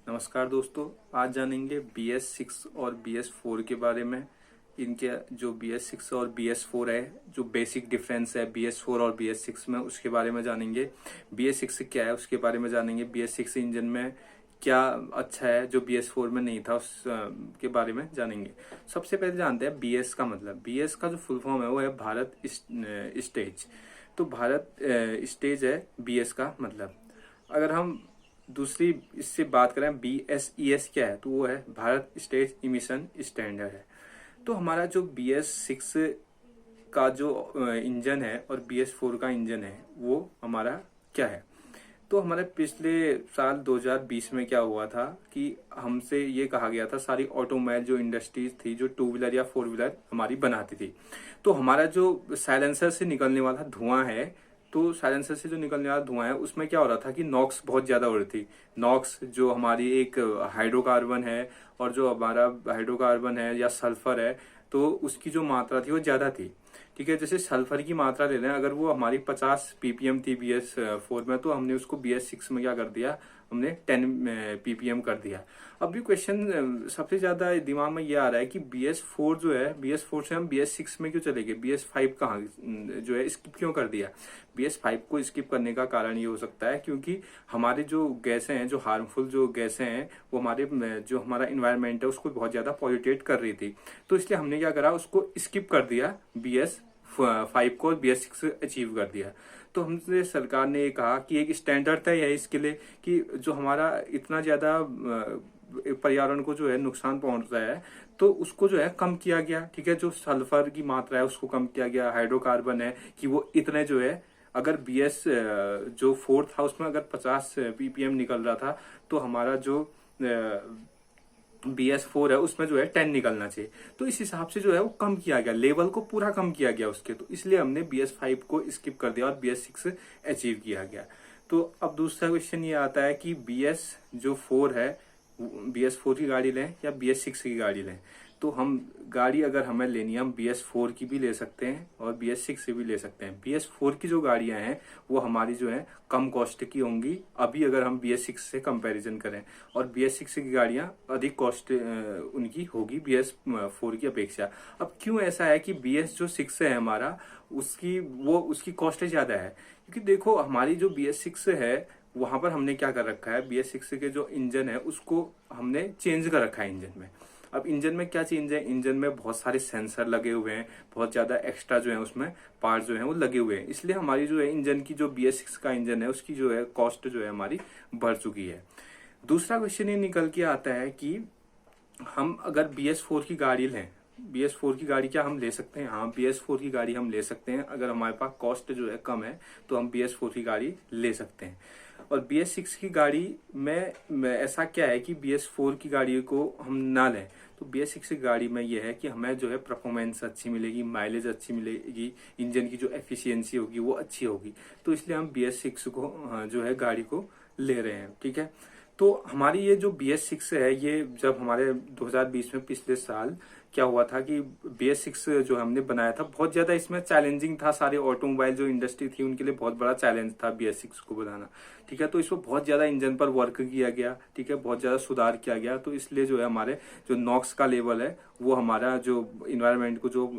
नमस्कार दोस्तों। आज जानेंगे BS6 और BS4 के बारे में। इनके जो BS6 और BS4 है, जो बेसिक डिफरेंस है BS4 और BS6 में, उसके बारे में जानेंगे। BS6 क्या है उसके बारे में जानेंगे। BS6 इंजन में क्या अच्छा है जो BS4 में नहीं था, उस के बारे में जानेंगे। सबसे पहले जानते हैं BS का मतलब। BS का जो फुल फॉर्म है वो है भारत स्टेज। तो भारत स्टेज है BS का मतलब। अगर हम दूसरी इससे बात करें BSES क्या है, तो वो है भारत स्टेज इमिशन स्टैंडर्ड है। तो हमारा जो BS6 का जो इंजन है और BS4 का इंजन है वो हमारा क्या है। तो हमारे पिछले साल 2020 में क्या हुआ था कि हमसे ये कहा गया था, सारी ऑटोमोबाइल जो इंडस्ट्रीज थी जो टू व्हीलर या फोर व्हीलर हमारी बनाती थी, तो हमारा जो साइलेंसर से निकलने वाला धुआं है, तो साइलेंसर से जो निकलने वाला धुआं है उसमें क्या हो रहा था कि नॉक्स बहुत ज्यादा हो रही थी। नॉक्स जो हमारी एक हाइड्रोकार्बन है, और जो हमारा हाइड्रोकार्बन है या सल्फर है, तो उसकी जो मात्रा थी वो ज्यादा थी। ठीक है, जैसे सल्फर की मात्रा ले लें, अगर वो हमारी 50 ppm थी BS4 में, तो हमने उसको BS6 में क्या कर दिया, हमने 10 ppm कर दिया। अब भी क्वेश्चन सबसे ज्यादा दिमाग में ये आ रहा है कि BS4 जो है, BS4 से हम BS6 में क्यों चले गए, BS5 कहाँ जो है स्किप क्यों कर दिया। BS5 को स्किप करने का कारण ये हो सकता है क्योंकि हमारे जो गैसें हैं, जो हार्मफुल जो गैसें हैं, वो हमारे जो हमारा इन्वायरमेंट है उसको बहुत ज्यादा पॉल्यूटेट कर रही थी। तो इसलिए हमने क्या करा, उसको स्किप कर दिया, BS5 को BS6 अचीव कर दिया। तो हमसे सरकार ने ये कहा कि एक स्टैंडर्ड तय है इसके लिए कि जो हमारा इतना ज्यादा पर्यावरण को जो है नुकसान पहुंच रहा है, तो उसको जो है कम किया गया। ठीक है, जो सल्फर की मात्रा है उसको कम किया गया, हाइड्रोकार्बन है कि वो इतने जो है, अगर BS जो फोर था उसमें अगर 50 ppm निकल रहा था, तो हमारा जो BS4 है उसमें जो है 10 निकलना चाहिए। तो इस हिसाब से जो है वो कम किया गया, लेवल को पूरा कम किया गया उसके। तो इसलिए हमने BS5 को स्किप कर दिया और BS6 अचीव किया गया। तो अब दूसरा क्वेश्चन ये आता है कि BS4 है, BS4 की गाड़ी लें या BS6 की गाड़ी लें। तो हम गाड़ी अगर हमें लेनी है, हम BS4 की भी ले सकते हैं और BS6 से भी ले सकते हैं। BS4 की जो गाड़ियां हैं वो हमारी जो है कम कॉस्ट की होंगी अभी अगर हम BS6 से कंपैरिजन करें, और BS6 की गाड़ियां अधिक कॉस्ट उनकी होगी BS4 की अपेक्षा। अब क्यों ऐसा है कि BS6 है हमारा, उसकी कॉस्ट ज्यादा है, क्योंकि देखो हमारी जो BS6 है वहां पर हमने क्या कर रखा है, BS6 के जो इंजन है उसको हमने चेंज कर रखा है इंजन में। अब इंजन में क्या चेंज है, इंजन में बहुत सारे सेंसर लगे हुए हैं, बहुत ज्यादा एक्स्ट्रा जो है उसमें पार्ट जो है वो लगे हुए हैं। इसलिए हमारी जो है इंजन की, जो BS6 का इंजन है उसकी जो है कॉस्ट जो है हमारी बढ़ चुकी है। दूसरा क्वेश्चन ये निकल के आता है कि हम अगर BS4 की गाड़ी लें, BS4 की गाड़ी क्या हम ले सकते हैं। हाँ, BS4 की गाड़ी हम ले सकते हैं, अगर हमारे पास कॉस्ट जो है कम है तो हम BS4 की गाड़ी ले सकते हैं। और BS6 की गाड़ी में ऐसा क्या है कि BS4 की गाड़ी को हम ना लें। तो BS6 की गाड़ी में यह है कि हमें जो है परफॉर्मेंस अच्छी मिलेगी, माइलेज अच्छी मिलेगी, इंजन की जो एफिशिएंसी होगी वो अच्छी होगी। तो इसलिए हम BS6 को जो है गाड़ी को ले रहे हैं। ठीक है, तो हमारी ये जो BS6 है, ये जब हमारे 2020 में पिछले साल क्या हुआ था कि BS6 जो हमने बनाया था बहुत ज्यादा इसमें चैलेंजिंग था। सारे ऑटोमोबाइल जो इंडस्ट्री थी उनके लिए बहुत बड़ा चैलेंज था BS6 को बनाना। ठीक है, तो इसमें बहुत ज्यादा इंजन पर वर्क किया गया। ठीक है, बहुत ज्यादा सुधार किया गया। तो इसलिए जो है हमारे जो नॉक्स का लेवल है, वो हमारा जो इन्वायरमेंट को जो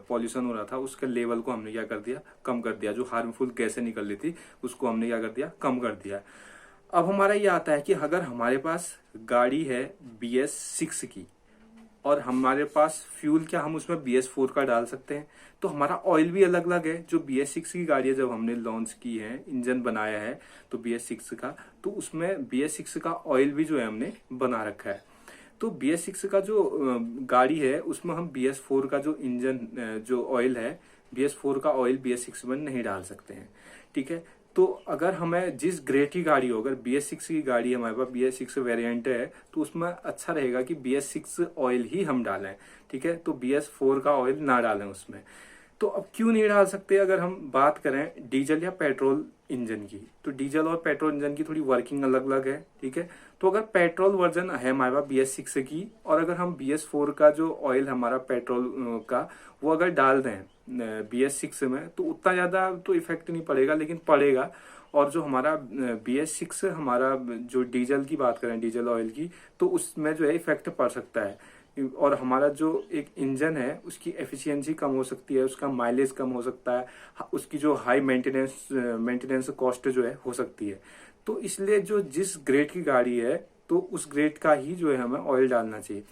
पॉल्यूशन हो रहा था उसके लेवल को हमने क्या कर दिया, कम कर दिया। जो हार्मफुल गैसें निकल रही थी उसको हमने क्या कर दिया, कम कर दिया। अब हमारा ये आता है कि अगर हमारे पास गाड़ी है BS6 की और हमारे पास फ्यूल, क्या हम उसमें BS4 का डाल सकते हैं। तो हमारा ऑयल भी अलग अलग है। जो BS6 की गाड़ी है, जब हमने लॉन्च की है, इंजन बनाया है तो BS6 का, तो उसमें BS6 का ऑयल भी जो है हमने बना रखा है। तो BS6 का जो गाड़ी है उसमें हम BS4 का जो इंजन जो ऑयल है, BS4 का ऑयल BS6 में नहीं डाल सकते हैं। ठीक है, तो अगर हमें जिस ग्रेड की गाड़ी हो, अगर BS6 की गाड़ी हमारे पास BS6 वेरिएंट है, तो उसमें अच्छा रहेगा कि BS6 ऑयल ही हम डालें। ठीक है, तो BS4 का ऑयल ना डालें उसमें। तो अब क्यों नहीं डाल सकते, अगर हम बात करें डीजल या पेट्रोल इंजन की, तो डीजल और पेट्रोल इंजन की थोड़ी वर्किंग अलग अलग है। ठीक है, तो अगर पेट्रोल वर्जन है हमारे पास BS6 की, और अगर हम BS4 का जो ऑयल हमारा पेट्रोल का, वो अगर डाल दें BS6 में, तो उतना ज्यादा तो इफेक्ट नहीं पड़ेगा, लेकिन पड़ेगा। और जो हमारा BS6 हमारा जो डीजल की बात करें, डीजल ऑयल की, तो उसमें जो है इफेक्ट पड़ सकता है। और हमारा जो एक इंजन है उसकी एफिशिएंसी कम हो सकती है, उसका माइलेज कम हो सकता है, उसकी जो हाई मेंटेनेंस कॉस्ट जो है हो सकती है। तो इसलिए जो जिस ग्रेड की गाड़ी है तो उस ग्रेड का ही जो है हमें ऑयल डालना चाहिए।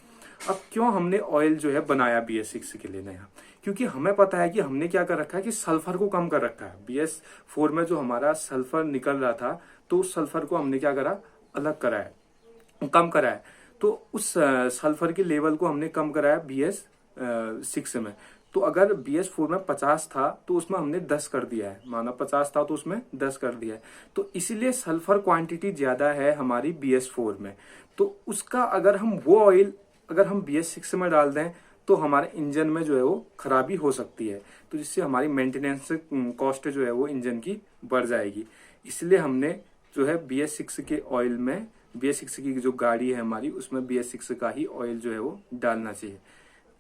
अब क्यों हमने ऑयल जो है बनाया BS6 के लिए नया, क्योंकि हमें पता है कि हमने क्या कर रखा है कि सल्फर को कम कर रखा है। BS4 में जो हमारा सल्फर निकल रहा था तो उस सल्फर को हमने क्या करा, अलग करा है, कम करा है। तो उस सल्फर के लेवल को हमने कम कराया BS6 में। तो अगर BS4 में 50 था तो उसमें हमने 10 कर दिया है, माना 50 था तो उसमें 10 कर दिया है। तो इसीलिए सल्फर क्वांटिटी ज्यादा है हमारी BS4 में। तो उसका अगर हम वो ऑयल अगर हम BS6 में डाल दें तो हमारे इंजन में जो है वो खराबी हो सकती है, तो जिससे हमारी मेंटेनेंस कॉस्ट जो है वो इंजन की बढ़ जाएगी। इसलिए हमने जो है BS6 के ऑयल में, BS6 की जो गाड़ी है हमारी उसमें BS6 का ही ऑयल जो है वो डालना चाहिए।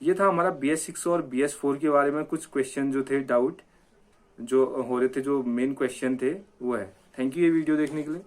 ये था हमारा BS6 और BS4 के बारे में कुछ क्वेश्चन जो थे, डाउट जो हो रहे थे, जो मेन क्वेश्चन थे वो है। थैंक यू ये वीडियो देखने के लिए।